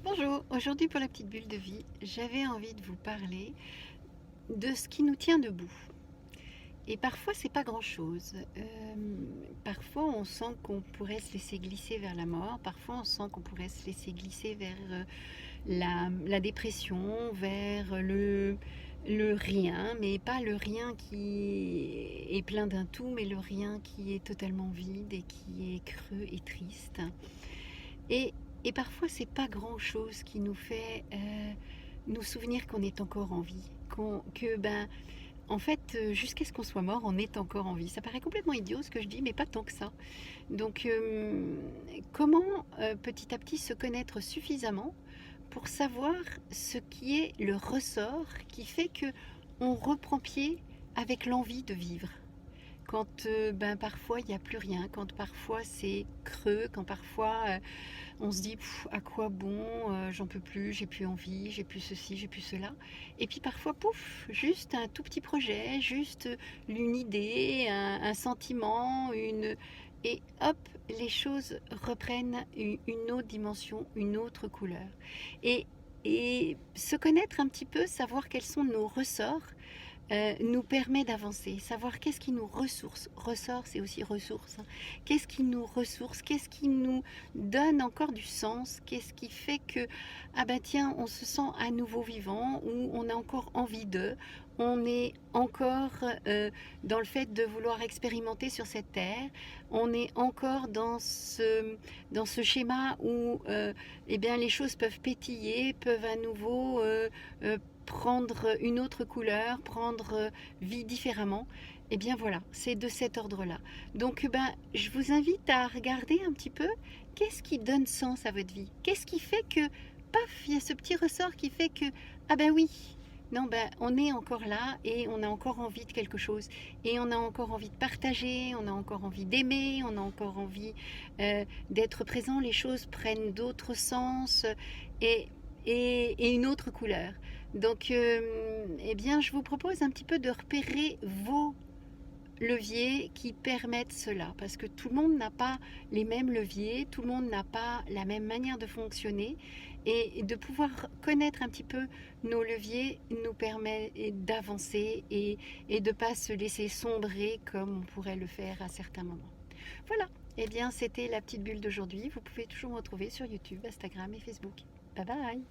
Bonjour, aujourd'hui pour la petite bulle de vie, j'avais envie de vous parler de ce qui nous tient debout. Et parfois c'est pas grand chose. Parfois on sent qu'on pourrait se laisser glisser vers la mort, parfois on sent qu'on pourrait se laisser glisser vers la dépression, vers le rien, mais pas le rien qui est plein d'un tout, mais le rien qui est totalement vide et qui est creux et triste. Et, et parfois, c'est pas grand-chose qui nous fait nous souvenir qu'on est encore en vie. En fait, jusqu'à ce qu'on soit mort, on est encore en vie. Ça paraît complètement idiot ce que je dis, mais pas tant que ça. Donc, comment petit à petit se connaître suffisamment pour savoir ce qui est le ressort qui fait que on reprend pied avec l'envie de vivre quand parfois il n'y a plus rien, quand parfois c'est creux, quand parfois on se dit à quoi bon, j'en peux plus, j'ai plus envie, j'ai plus ceci, j'ai plus cela. Et puis parfois, pouf, juste un tout petit projet, juste une idée, un sentiment, et hop, les choses reprennent une autre dimension, une autre couleur. Et, et se connaître un petit peu, savoir quels sont nos ressorts, nous permet d'avancer, savoir qu'est-ce qui nous ressource. Ressort, c'est aussi ressource, hein. Qu'est-ce qui nous ressource, qu'est-ce qui nous donne encore du sens, qu'est-ce qui fait que, ah ben tiens, on se sent à nouveau vivant, ou on a encore envie d'eux, on est encore dans le fait de vouloir expérimenter sur cette terre, on est encore dans ce schéma où eh bien, les choses peuvent pétiller, peuvent à nouveau prendre une autre couleur, prendre vie différemment. Et bien voilà, c'est de cet ordre-là. Donc je vous invite à regarder un petit peu qu'est-ce qui donne sens à votre vie. Qu'est-ce qui fait que, paf, il y a ce petit ressort qui fait que, ah ben oui, non, on est encore là et on a encore envie de quelque chose. Et on a encore envie de partager, on a encore envie d'aimer, on a encore envie d'être présent. Les choses prennent d'autres sens et, et une autre couleur. Donc, eh bien, je vous propose un petit peu de repérer vos leviers qui permettent cela, parce que tout le monde n'a pas les mêmes leviers, tout le monde n'a pas la même manière de fonctionner, et de pouvoir connaître un petit peu nos leviers nous permet d'avancer et de ne pas se laisser sombrer comme on pourrait le faire à certains moments. Voilà, eh bien, c'était la petite bulle d'aujourd'hui. Vous pouvez toujours me retrouver sur YouTube, Instagram et Facebook. Bye bye!